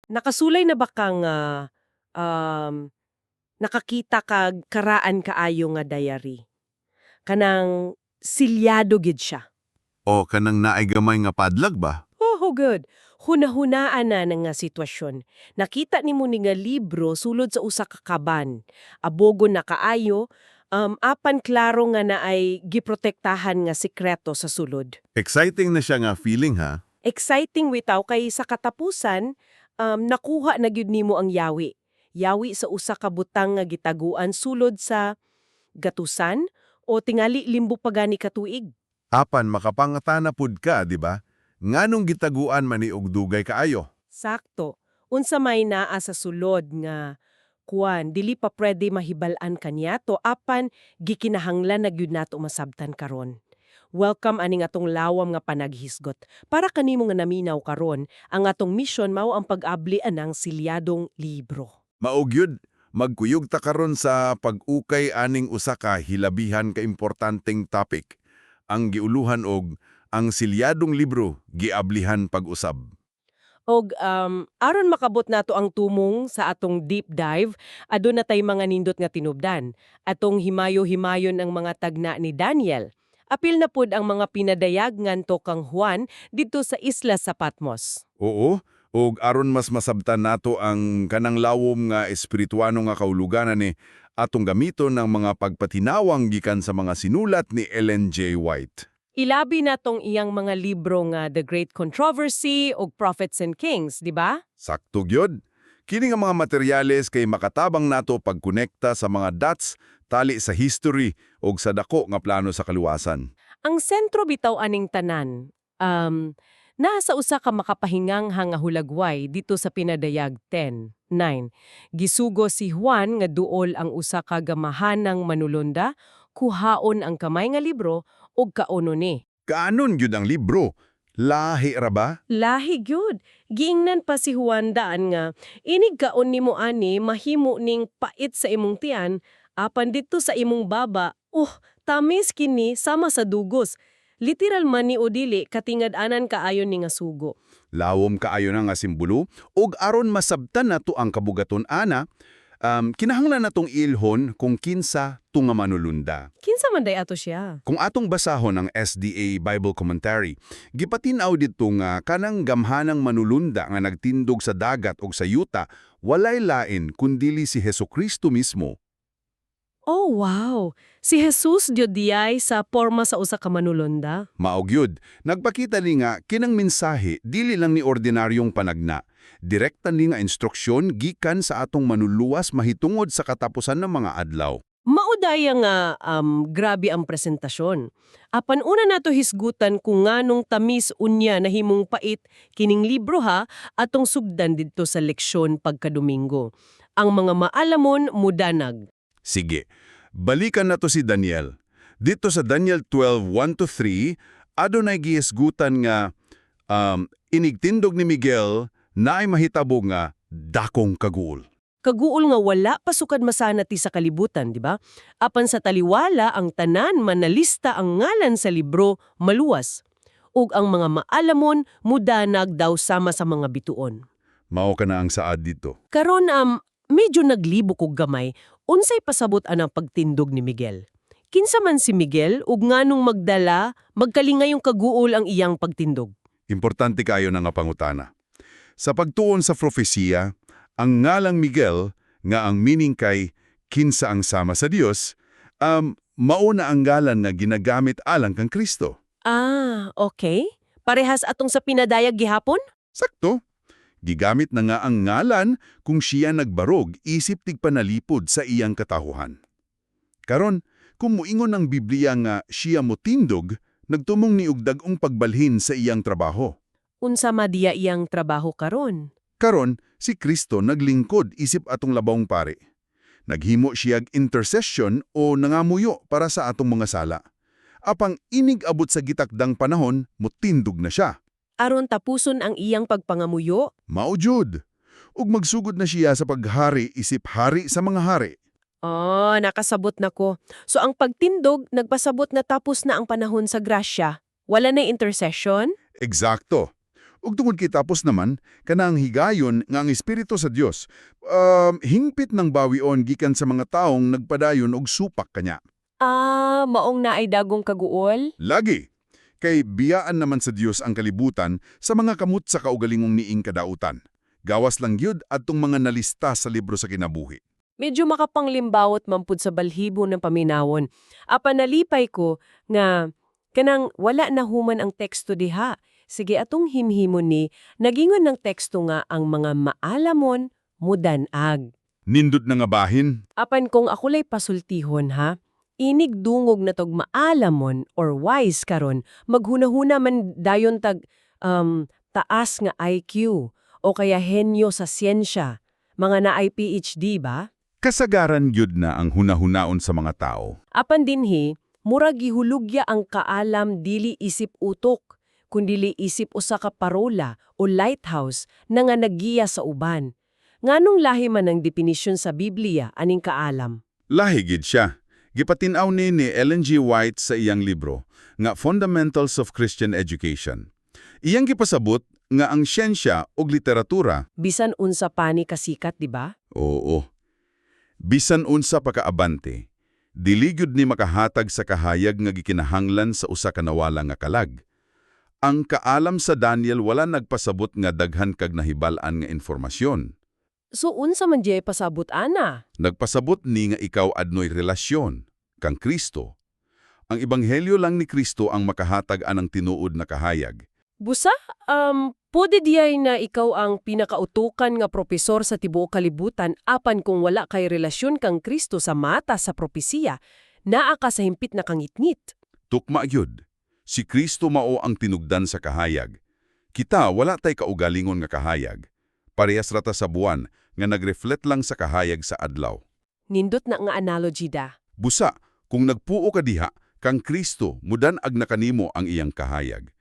Nakasulay na ba kang um, nakakita kag karaan kaayo nga diary? Kanang silyado gid siya. O kanang naay gamay nga padlag ba? Oh, good. Hunahunaan na nga sitwasyon. Nakita nimo ni nga libro sulod sa usa ka kaban. Abogo na kaayo, apan klaro nga na ay giprotektahan nga sikreto sa sulod. Exciting na siya nga feeling ha. Exciting witaw kay sa katapusan, nakuha na gyud nimo ang yawi. Yawi sa usa ka butang nga gitaguan sulod sa gatusan o tingali limbo pa gani ka tuig. Apan makapangata pud ka, di ba? Nganong gitaguan man ni og dugay kaayo? Sakto. Unsa may naa sa sulod nga kuan dili pa pwede mahibal-an kanyato apan gikinahanglan na gyud nato masabtan karon. Welcome ani nga atong lawam nga panaghisgot. Para kanimo nga naminaw karon, ang atong mission mao ang pag-abli anang silyadong libro. Maugyud, magkuyog ta karon sa pag-ukay aning usa ka hilabihan ka importanteng topic. Ang giuluhan og ang silyadong libro giablihan pag-usab. Og aron makabot nato ang tumong sa atong deep dive, aduna tay mga nindot nga tinubdan. Atong himayo-himayon ang mga tagna ni Daniel. Apil na pud ang mga pinadayag nganto kang Juan didto sa isla sa Patmos. Oo, ug aron mas masabtan nato ang kanang lawom nga espirituano nga kauluganan ni atong gamiton ng mga pagpatinawang gikan sa mga sinulat ni Ellen G. White. Ilabi na tong iyang mga libro nga The Great Controversy ug Prophets and Kings, di ba? Sakto gyud. Kini nga mga materyales kay makatabang nato pagkonekta sa mga dots tali sa history ug sa dako nga plano sa kaluwasan. Ang sentro bitaw aning tanan, nasa usa ka makapahingang nga hulagway dito sa pinadayag 10:9. Gisugo si Juan nga duol ang usa ka gamahanang manulunda, kuhaon ang kamay nga libro ug kauno ni. Kaanon gyud ang libro? Lahi ra ba? Lahi gyud. Giingnan pa si Juan daan nga, inig kaon nimo ani mahimo ning pait sa imong tiyan, apan dito sa imong baba, tamis kini sama sa dugos. Literal man ni o dili katingad-anan kaayo ni nga sugo. Lawom kaayo na nga simbolo ug aron masabtan nato ang kabugaton ana, kinahanglan natong ilhon kung kinsa tunga manulunda. Kinsa man day ato siya? Kung atong basahon ang SDA Bible Commentary, gipatinaw dito nga kanang gamhanang manulunda nga nagtindog sa dagat o sa yuta, walay lain kundili si Hesukristo mismo. Oh, wow! Si Jesus Diay sa porma sa usa ka manulonda. Maogyud, nagpakita ni nga kinang mensahe dili lang ni ordinaryong panagna. Direkta ni nga instruksyon gikan sa atong manuluwas mahitungod sa katapusan ng mga adlaw. Maudaya nga grabe ang presentasyon. Apan una nato hisgutan kung nganong tamis unya na himong pait kining libro ha atong sugdan didto sa leksyon pagkadomingo. Ang mga maalamon mudanag. Sige, balikan na to si Daniel. Dito sa Daniel 12:1-3, adunay gihisgutan nga inigtindog ni Miguel na ay mahitabo nga dakong kaguol. Kaguol nga wala pasukad masanati sa kalibutan, di ba? Apan sa taliwala ang tanan manalista ang ngalan sa libro maluwas. Ug ang mga maalamon mudanag daw sama sa mga bituon. Mao ka na ang saad dito. Karon medyo naglibok og gamay, unsay pasabot anang pagtindog ni Miguel. Kinsa man si Miguel ug nganong magkalingayong kaguol ang iyang pagtindog. Importante kayo na nga pangutana. Sa pagtuon sa propesiya, ang ngalang Miguel nga ang meaning kay kinsa ang sama sa Dios, mauna ang ngalan nga ginagamit alang kang Kristo. Okay. Parehas atong sa pinadayag gihapon? Sakto. Gigamit na nga ang ngalan kung siya nagbarog isip tigpanalipod sa iyang katahuhan. Karon, kung muingon ang Biblia nga siya motindog, nagtumong ni ugdag-ong pagbalhin sa iyang trabaho. Unsa madiya iyang trabaho karon? Karon, si Kristo naglingkod isip atong labawng pare. Naghimo siyag intercession o nangamuyo para sa atong mga sala. Apang inig abot sa gitakdang panahon, motindog na siya. Aron tapuson ang iyang pagpangamuyo? Maujud. Ug magsugod na siya sa paghari isip hari sa mga hari. Nakasabot na ko. So ang pagtindog, nagpasabot na tapos na ang panahon sa grasya. Wala na intercession? Eksakto. Ug tungod kay tapos naman, kanang higayon nga ang Espiritu sa Dios, hingpit ng bawion gikan sa mga taong nagpadayon og supak kanya. Maong na ay dagong kaguol? Lagi! Kay biyaan naman sa Dios ang kalibutan sa mga kamut sa kaugalingong niing kadautan. Gawas lang gyud adtong mga nalista sa libro sa kinabuhi. Medyo makapanglimbawot mampud sa balhibo ng paminawon. Nalipay ko nga kanang wala na human ang teksto diha. Sige atong himhimon ni, nagingon ng teksto nga ang mga maalamon mudanag. Nindot na nga bahin, Apan kung ako lay pasultihon ha, inig dungog na tog maalamon or wise karon, maghunahuna man dayon tag taas nga IQ o kaya henyo sa siyensya, mga naay PhD ba? kasagaran gyud na ang hunahunaon sa mga tao. Apan dinhi, murag gihulugya ang kaalam dili isip utok, kundili isip usa ka parola o lighthouse na nga naggiya sa uban. Nganong lahi man ang definisyon sa Biblia aning kaalam? Lahi gid siya. Gipatinaw ni Ellen G. White sa iyang libro nga Fundamentals of Christian Education. Iyang gipasabot nga ang siyensya ug literatura, Bisan unsa pa ni kasikat, di ba? oo, bisan unsa pa kaabante, dili gyud ni makahatag sa kahayag nga gikinahanglan sa usa ka nawala nga kalag. Ang kaalam sa Daniel wala nagpasabot nga daghan kag nahibal-an nga informasyon. So unsa man diay pasabot ana? Nagpasabot ni nga ikaw adnoy relasyon kang Kristo. Ang ebanghelyo lang ni Kristo ang makahatag anang tinuod na kahayag. Busa, pwede diyay na ikaw ang pinakautukan nga propesor sa tibuok kalibutan apan kung wala kay relasyon kang Kristo sa mata sa propesiya, naa ka sa himpit na kangitngit. Tukma gyud. Si Kristo mao ang tinugdan sa kahayag. Kita wala tay kaugalingon nga kahayag. Parehas rata sa buwan nga nagreflect lang sa kahayag sa adlaw. Nindot na nga analogy da. Busa, kung nagpuo ka diha, kang Kristo mudan-ag na kanimo ang iyang kahayag.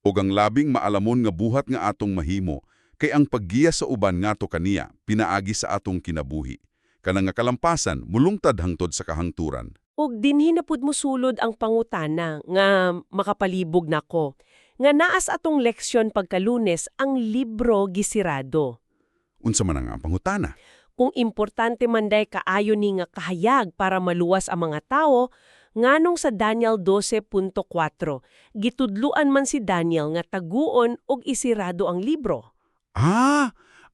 O ang labing maalamon nga buhat nga atong mahimo, kay ang paggiya sa uban ngato kaniya, pinaagi sa atong kinabuhi. Kanang nga kalampasan, mulungtad hangtod sa kahangturan. Ug dinhi na pud mo sulod ang pangutana nga makapalibog nako. Nga naas atong leksyon pagkalunes ang libro gisirado. Unsa man ang pangutana? Kung importante man day kaayo ni nga kahayag para maluwas ang mga tao, nganong sa Daniel 12.4, gitudluan man si Daniel nga taguon og isirado ang libro.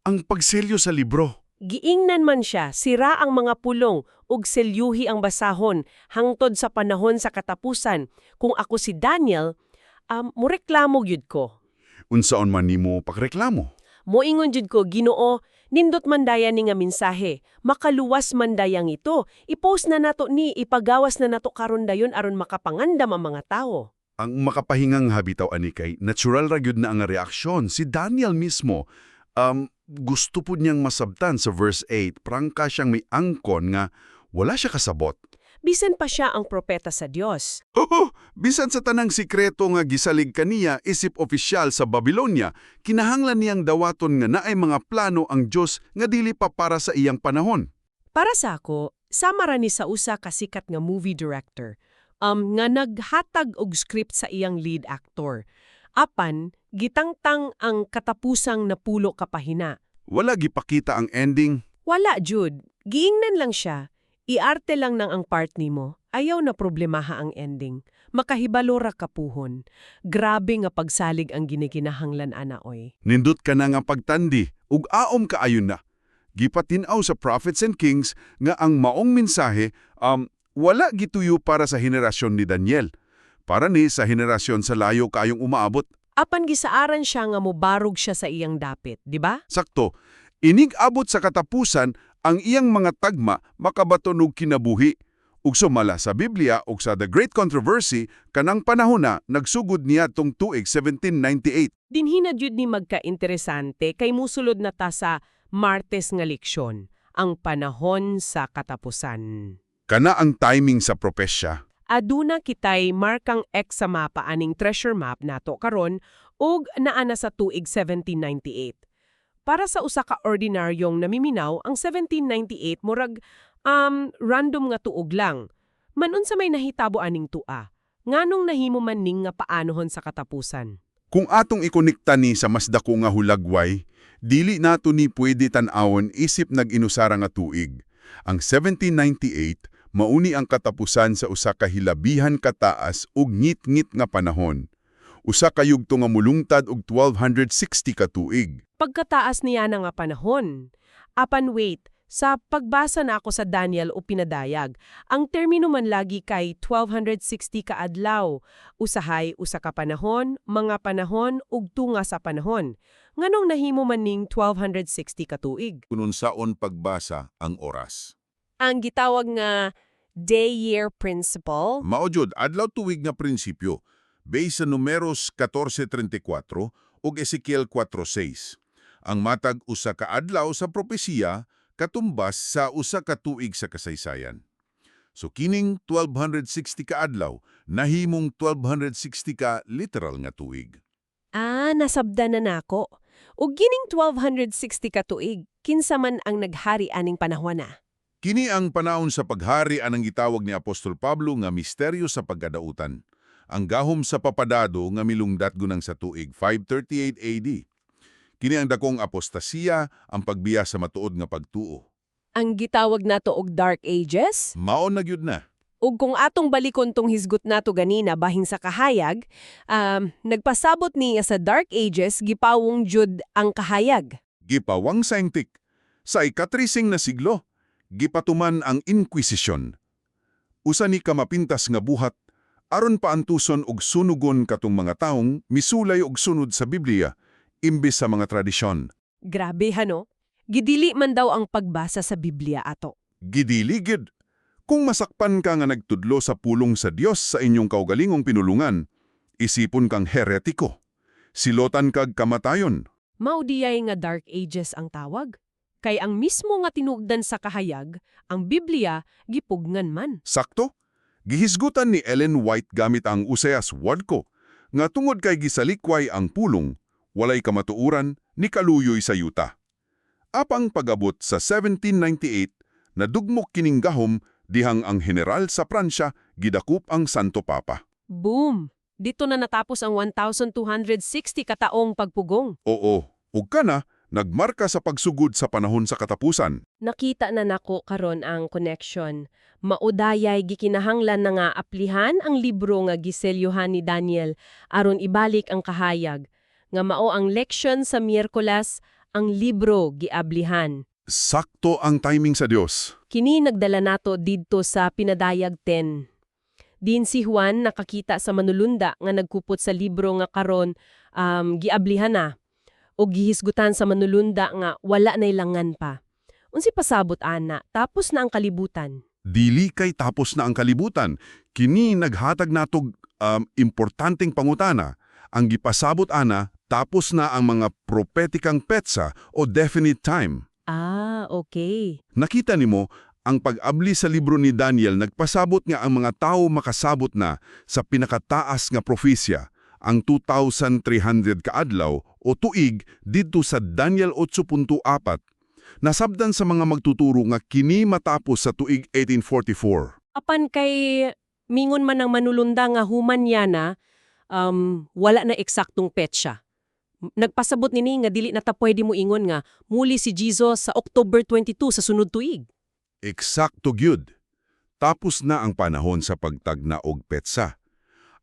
Ang pagselyo sa libro. Giingnan man siya, sira ang mga pulong ug selyuhi ang basahon hangtod sa panahon sa katapusan. Kung ako si Daniel, moreklamo gyud ko. Unsaon man nimo pakreklamo? Moingon jud ko, Ginoo, nindot man daya ni nga mensahe, makaluwas man dayang ito, i-post na nato ni, ipagawas na nato karon dayon aron makapangandam ang mga tao. Ang makapahingang habitaw ani kay natural ra gyud na ang reaksyon. Si Daniel mismo, gusto po niyang masabtan sa verse 8, prangka siyang may angkon nga wala siya kasabot. Bisan pa siya ang propeta sa Dios. Bisan sa tanang sikreto nga gisalig kaniya isip opisyal sa Babylonia, kinahanglan niyang dawaton nga naay mga plano ang Dios nga dili pa para sa iyang panahon. Para sa ako, sama ra ni sa usa ka sikat nga movie director, nga naghatag og script sa iyang lead actor. Apan, gitangtang ang katapusang napulo kapahina. Wala gipakita ang ending. Wala, Jude. Giingnan lang siya. Iarte lang nang ang part nimo. Ayaw na problemaha ang ending. Makahibalo ra kapuhon. Grabe nga pagsalig ang ginikinahanglan anaoy. Nindot ka na nga pagtandi, ug aom kaayon na. Gipatinaw sa Prophets and Kings nga ang maong mensahe wala gituyo para sa henerasyon ni Daniel. Para ni sa henerasyon sa layo kayong umaabot. Apan gisaaran siya nga mobarog siya sa iyang dapit, di ba? Sakto, inig-abot sa katapusan ang iyang mga tagma makabatunog kinabuhi. Ug sumala sa Biblia ug sa The Great Controversy, kanang panahon na nagsugod niya tong tuig 1798. Dinhi na jud ni magka-interesante kay musulod na ta sa Martes nga leksyon, ang panahon sa katapusan. Kana ang timing sa propesya. Aduna kitay markang X sa mapa aning treasure map nato karon ug naana sa tuig 1798. Para sa usa ka ordinaryong namiminaw, ang 1798 murag random nga tuog lang. Manon sa may nahitabo aning tua. Nganong nahimo man ning nga paanohon sa katapusan? Kung atong ikonekta ni sa mas dako nga hulagway, dili nato ni pwede tan-awon isip nag-inusara nga tuig. Ang 1798 mauni ang katapusan sa usa ka hilabihan kataas ug ngit-ngit nga panahon. Usa ka yugto nga mulungtad og 1260 ka tuig. Pagkataas niya na nga panahon. Apan wait, sa pagbasa na ako sa Daniel o pinadayag, ang termino man lagi kay 1260 ka adlaw. Usahay usa ka panahon, mga panahon ug tunga sa panahon. Nganong nahimo man ning 1260 ka tuig? Kununsaon pagbasa ang oras. Ang gitawag nga day-year principle. Maojud, adlaw tuig nga prinsipyo, based sa numeros 1434 ug Ezekiel 4:6. Ang matag usa ka adlaw sa propesiya katumbas sa usa ka tuig sa kasaysayan. So kining 1260 ka adlaw nahimong 1260 ka literal nga tuig. Nasabdan na nako. Ug gining 1260 ka tuig, kinsa man ang naghari aning panahon na. Kini ang panahon sa paghari anang gitawag ni Apostol Pablo nga misteryo sa pagkadautan. Ang gahom sa papadado nga milungdat gunang sa tuig 538 AD. Kini ang dakong apostasiya, ang pagbiya sa matuod nga pagtuo. Ang gitawag nato og Dark Ages? Mao na gyud na. Ug kung atong balikon tong hisgot nato ganina bahin sa kahayag, nagpasabot niya sa Dark Ages gipawong jud ang kahayag. Gipawang saintik. Sa ikatrising na siglo, gipatuman ang Inquisition. Usa ni ka mapintas nga buhat, aron paantuson og sunugon katong mga taong misulay og sunod sa Biblia, imbes sa mga tradisyon. Grabe hano, gidili man daw ang pagbasa sa Biblia ato. Gidiligid. Kung masakpan ka nga nagtudlo sa pulong sa Dios sa inyong kaugalingong pinulungan, isipon kang heretiko. Silotan kag kamatayon. Maudiyay nga Dark Ages ang tawag. Kay ang mismo nga tinugdan sa kahayag, ang Biblia gipugngan man. Sakto? Gihisgutan ni Ellen White gamit ang Useas Wadko, nga tungod kay gisalikway ang pulong, walay kamatuuran ni kaluyoy sa yuta. Apang pag-abot sa 1798, nadugmok kining gahom dihang ang general sa Pransya gidakup ang Santo Papa. Boom! Dito na natapos ang 1,260 kataong pagpugong. Oo, ug kana nagmarka sa pagsugod sa panahon sa katapusan. Nakita na nako karon ang connection. Maudayay gikinahanglan na nga aplihan ang libro nga giselyohan ni Daniel aron ibalik ang kahayag. Nga mao ang leksyon sa Miyerkules, ang libro giablihan. Sakto ang timing sa Dios. Kini nagdala nato didto sa pinadayag 10. Din si Juan nakakita sa manulunda nga nagkupot sa libro nga karon giablihan na. O gihisgutan sa manulunda nga wala na ilangan pa. Unsi pasabot ana, tapos na ang kalibutan. Dili kay tapos na ang kalibutan. Kini naghatag natog importanteng pangutana. Ang gipasabot ana, tapos na ang mga propetikang petsa o definite time. Okay. Nakita nimo, ang pag-abli sa libro ni Daniel nagpasabot nga ang mga tao makasabot na sa pinakataas nga propesya, ang 2,300 kaadlaw o tuig didto sa Daniel 8.4. Nasabdan sa mga magtuturo nga kini matapos sa tuig 1844. Apan kay mingon man ang manulunda nga human yana, wala na eksaktong petsa. Nagpasabot nini nga dili na ta pwede mo ingon nga muli si Jesus sa October 22 sa sunod tuig. Eksakto gyud. Tapos na ang panahon sa pagtagna og petsa.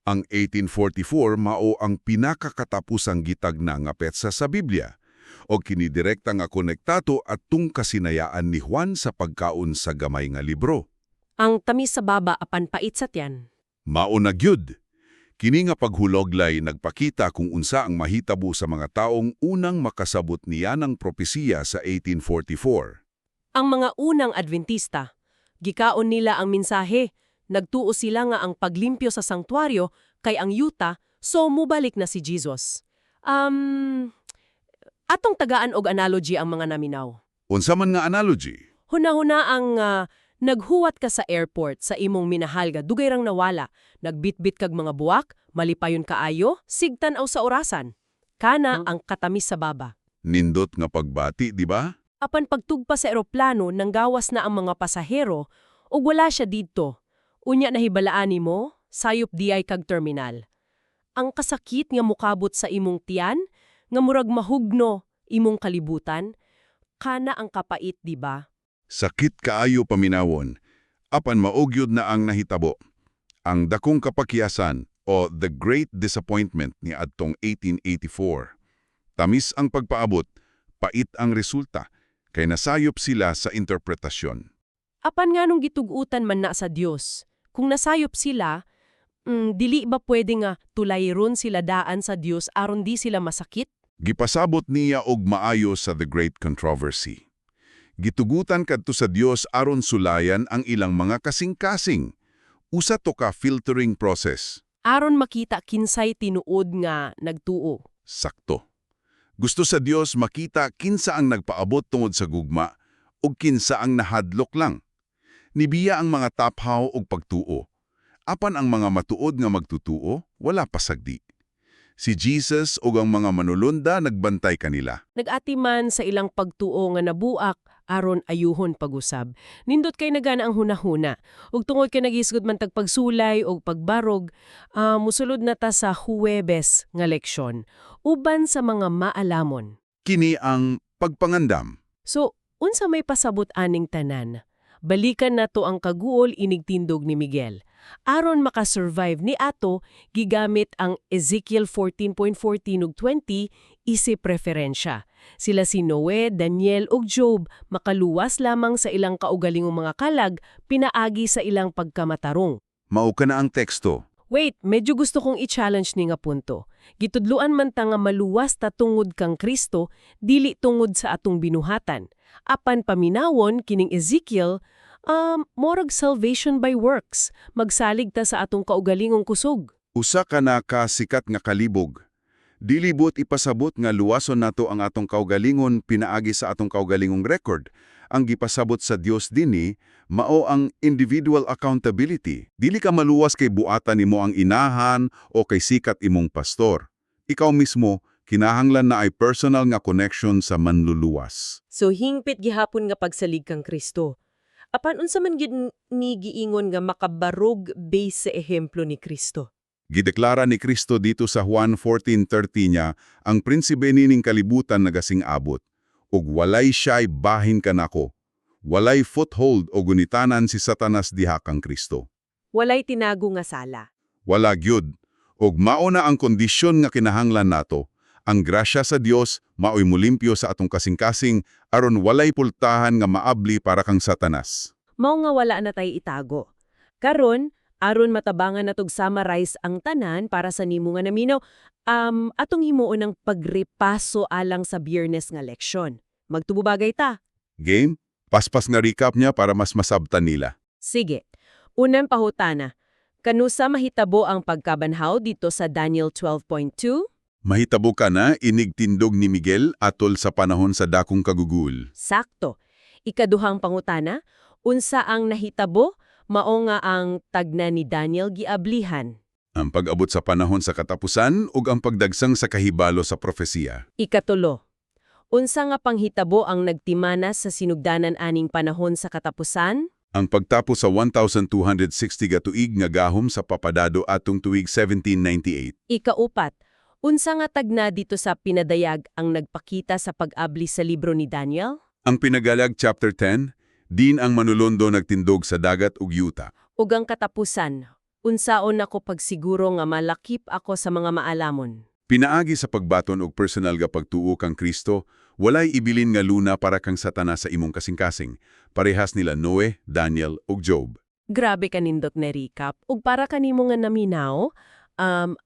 Ang 1844 mao ang pinakakatapusang gitagna nga petsa sa Biblia o kinidirekta nga konektato at tung kasinayaan ni Juan sa pagkaon sa gamay nga libro. Ang tamis sa baba apan pait sa tiyan. Mao na gyud. Kini nga paghuloglay nagpakita kung unsa ang mahitabo sa mga taong unang makasabot niya ng propesiya sa 1844. Ang mga unang Adventista, gikaon nila ang mensahe, nagtuo sila nga ang paglimpyo sa sanktuaryo kay ang yuta, so mubalik na si Jesus. Atong tagaan og analogy ang mga naminaw. Unsa man nga analogy? Huna-huna ang naghuwat ka sa airport sa imong minahal nga dugay rang nawala, nagbitbit kag mga buwak, malipayon kaayo, sigtan-aw sa orasan. Kana ang katamis sa baba. Nindot nga pagbati, di ba? Apan pagtugpa sa eroplano, nanggawas na ang mga pasahero, ug wala siya didto. Unya nahibalaan nimo, sayop diay kag terminal. ang kasakit nga mukabot sa imong tiyan, nga murag mahugno imong kalibutan, kana ang kapait, di ba? Sakit kaayo paminawon, apan maugyod na ang nahitabo. Ang dakong kapakyasan o The Great Disappointment ni adtong 1884. Tamis ang pagpaabot, pait ang resulta, kay nasayop sila sa interpretasyon. Apan nga nung gitugutan man na sa Dios, kung nasayop sila, dili ba pwede nga tulayron sila daan sa Dios aron di sila masakit? Gipasabot niya og maayo sa The Great Controversy. Gitugutan kadto sa Dios aron sulayan ang ilang mga kasing-kasing. Usa to ka filtering process. Aron makita kinsay tinuod nga nagtuo. Sakto. Gusto sa Dios makita kinsa ang nagpaabot tungod sa gugma ug kinsa ang nahadlok lang. Nibiya ang mga taphaw og pagtuo. Apan ang mga matuod nga magtutuo, wala pasagdi. Si Jesus ug ang mga manulunda nagbantay kanila. Nag-ati man sa ilang pagtuo nga nabuak aron ayuhon pag-usab. Nindot kay nagana ang hunahuna. Ug tungod kay nagisgod man tag pagsulay og pagbarog, musulod na ta sa Huwebes nga leksyon uban sa mga maalamon. Kini ang pagpangandam. So, unsa may pasabot aning tanan? Balikan nato ang kaguol inigtindog ni Miguel. Aron makasurvive ni ato, gigamit ang Ezekiel 14.14 ug 20 isip referensya. Sila si Noe, Daniel ug Job makaluwas lamang sa ilang kaugalingong mga kalag, pinaagi sa ilang pagkamatarong. Mao ka na ang teksto. Wait, medyo gusto kong i-challenge ni nga punto. Gitudluan man ta nga maluwas ta tungod kang Kristo, dili tungod sa atong binuhatan. Apan paminawon kining Ezekiel, morag salvation by works. Magsalig ta sa atong kaugalingong kusog. Usa ka na kasikat nga kalibog. Dilibot ipasabot nga luwason nato ang atong kaugalingon pinaagi sa atong kaugalingong record. Ang gipasabot sa Dios dinhi mao ang individual accountability. Dili ka maluwas kay buatan nimo ang inahan o kay sikat imong pastor. Ikaw mismo kinahanglan na ay personal nga connection sa manluluwas. So hingpit gihapon nga pagsalig kang Kristo. Apan unsa man gyud ni giingon nga makabarog base sa ehemplo ni Kristo. Gideklara ni Kristo dito sa Juan 14:30 niya, ang prinsipe nining kalibutan nagasing abot, ug walay siya'y bahin kanako. Walay foothold o gunitanan si Satanas diha kang Kristo. Walay tinago nga sala. Wala gyud. Ug mao na ang kondisyon nga kinahanglan nato. Ang grasya sa Dios maoy mulimpyo sa atong kasing-kasing aron walay pultahan nga maabli para kang Satanas. Mao nga wala na tay itago. Karon, aron matabangan natog summarize ang tanan para sa nimo nga naminaw, atong himuon ng pagrepaso alang sa Biyernes nga leksyon. Magtububagay ta. Game? Paspas nga recap niya para mas masabtan nila. Sige. Unang pahutana. Kanusa mahitabo ang pagkabanhaw dito sa Daniel 12.2? Mahitabo ka na inigtindog ni Miguel atol sa panahon sa dakong kagugul. Sakto. Ikaduhang pangutana, unsa ang nahitabo? Mao nga ang tagna ni Daniel giablihan. Ang pag-abot sa panahon sa katapusan ug ang pagdagsang sa kahibalo sa propesiya. Ikatulo. Unsa nga panghitabo ang nagtimana sa sinugdanan aning panahon sa katapusan? Ang pagtapos sa 1260 ka tuig nga gahom sa papadado atong tuig 1798. Ikaupat. Unsa nga tagna dito sa pinadayag ang nagpakita sa pag-abli sa libro ni Daniel? Ang pinagalag chapter 10, din ang manulondo nagtindog sa dagat ug yuta. Ug ang katapusan. Unsaon ako pagsiguro nga malakip ako sa mga maalamon. Pinaagi sa pagbaton og personal nga pagtuo kang Kristo, walay ibilin nga luna para kang Satanas sa imong kasing-kasing. Parehas nila Noe, Daniel ug Job. Grabe kanindot na recap. Ug para kanimo nga naminaw,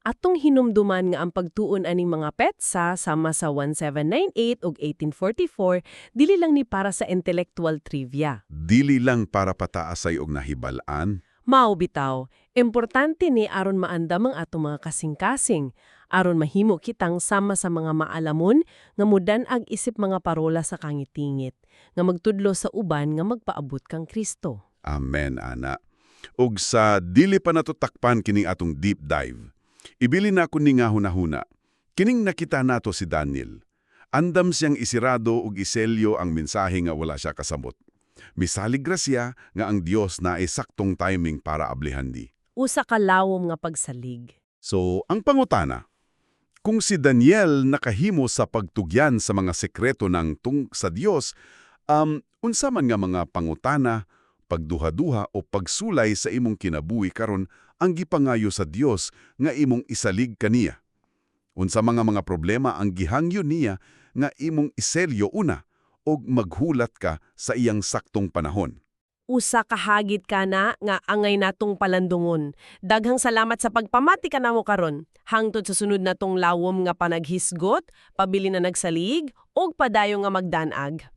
atong hinumduman nga ang pagtuon aning mga petsa sama sa 1798 ug 1844 dili lang ni para sa intellectual trivia. Dili lang para pataasay og nahibalaan. Mao bitaw, importante ni aron maandam ang atong mga kasing-kasing, aron mahimo kitang sama sa mga maalamon nga mudan-ag isip mga parola sa kangitingit, nga magtudlo sa uban nga magpaabot kang Kristo. Amen, ana. Ug sa dili pa natutakpan kining atong deep dive, ibili na ko ni nga hunahuna. Kining nakita nato si Daniel. Andam siyang isirado ug iselyo ang mensahe nga wala siya kasabot. Misalig grasya nga ang Dios na ay saktong timing para ablihan di. Usa ka lawom nga pagsalig. So, ang pangutana, kung si Daniel nakahimo sa pagtugyan sa mga sekreto ng tung sa Dios, unsa man nga mga pangutana, pagduha-duha o pagsulay sa imong kinabuhi karon ang gipangayo sa Dios nga imong isalig kaniya? Unsa mga problema ang gihangyo niya nga imong iselyo una og maghulat ka sa iyang saktong panahon? Usa ka hagit ka na nga angay natong palandungon. Daghang salamat sa pagpamati ka namo karon. Hangtod sa sunod natong lawom nga panaghisgot, pabili na nagsalig, og padayo nga magdanag.